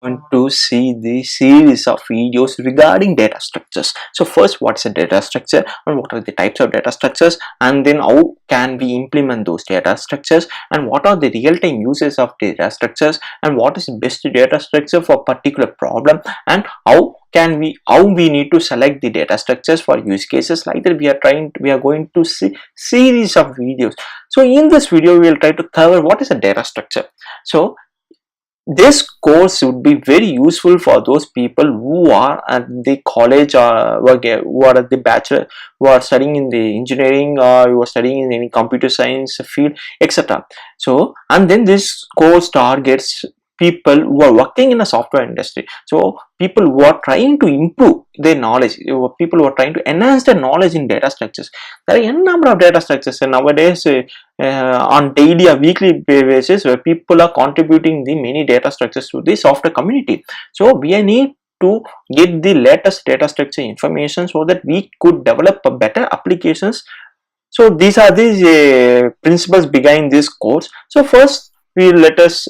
going to see the series of videos regarding data structures. So first, what's a data structure and what are the types of data structures, and then how can we implement those data structures, and what are the real-time uses of data structures, and what is the best data structure for particular problem, and how we need to select the data structures for use cases. Like that, we are going to see series of videos. So in this video we will try to cover what is a data structure. So this course would be very useful for those people who are at the college or who are at the bachelor, who are studying in the engineering, or who are studying in any computer science field, etc. So, and then this course targets people who are working in a software industry. So people who are trying to improve their knowledge, people who are trying to enhance their knowledge in data structures. There are a number of data structures, and nowadays on daily or weekly basis, where people are contributing the many data structures to the software community. So we need to get the latest data structure information so that we could develop a better applications. So these are the principles behind this course. So first, let us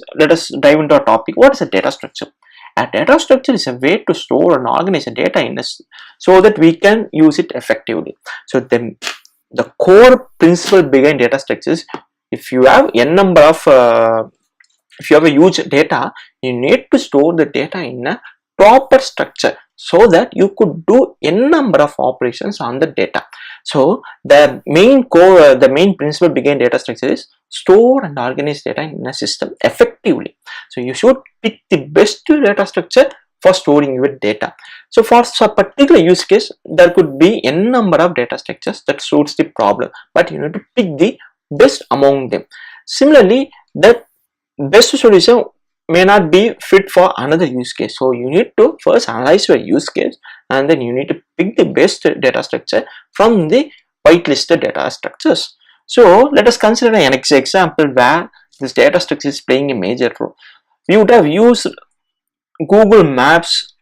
dive into our topic. What is a data structure? A data structure is a way to store and organize a data in us so that we can use it effectively. So the core principle behind data structures, if you have n number of if you have a huge data, you need to store the data in a proper structure so that you could do n number of operations on the data. So the main principle behind data structure is store and organize data in a system effectively. So you should pick the best data structure for storing your data. So for a particular use case, there could be n number of data structures that suits the problem, but you need to pick the best among them. Similarly, that best solution may not be fit for another use case. So you need to first analyze your use case, and then you need to pick the best data structure from the whitelisted data structures. So let us consider an example where this data structure is playing a major role. We would have used Google Maps.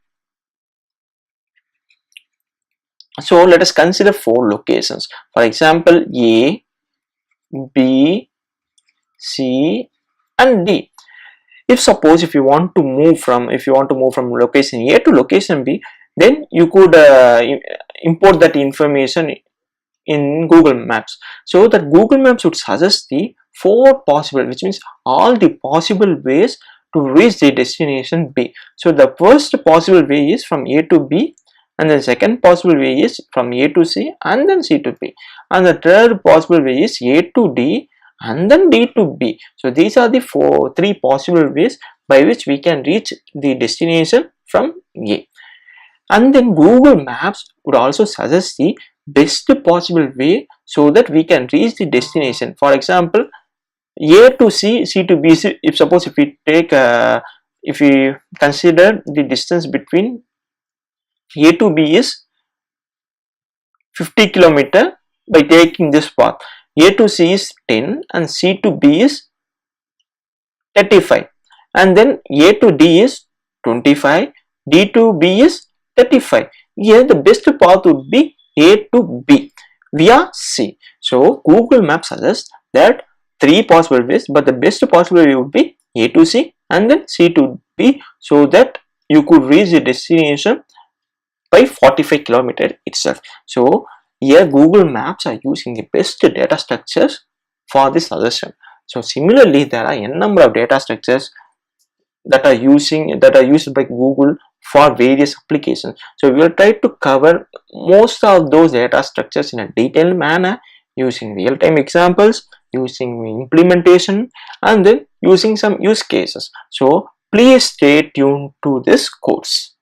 So let us consider 4 locations. For example, A, B, C, and D. If you want to move from location A to location B, then you could import that information in Google Maps. So that Google Maps would suggest the 4 possible, which means all the possible ways to reach the destination B. So the first possible way is from A to B, and the second possible way is from A to C, and then C to B, and the third possible way is A to D, and then D to B. So these are the 3 possible ways by which we can reach the destination from A. And then Google Maps would also suggest the best possible way so that we can reach the destination. For example, A to C, C to B. If we consider the distance between A to B is 50 km by taking this path. A to C is 10 and C to B is 35, and then A to D is 25, D to B is 35. Here the best path would be A to B via C. So Google Maps suggests that 3 possible ways, but the best possible way would be A to C and then C to B, so that you could reach the destination by 45 km itself. So here Google Maps are using the best data structures for this suggestion. So similarly, there are n number of data structures that are used by Google for various applications. So we will try to cover most of those data structures in a detailed manner, using real-time examples, using implementation, and then using some use cases. So please stay tuned to this course.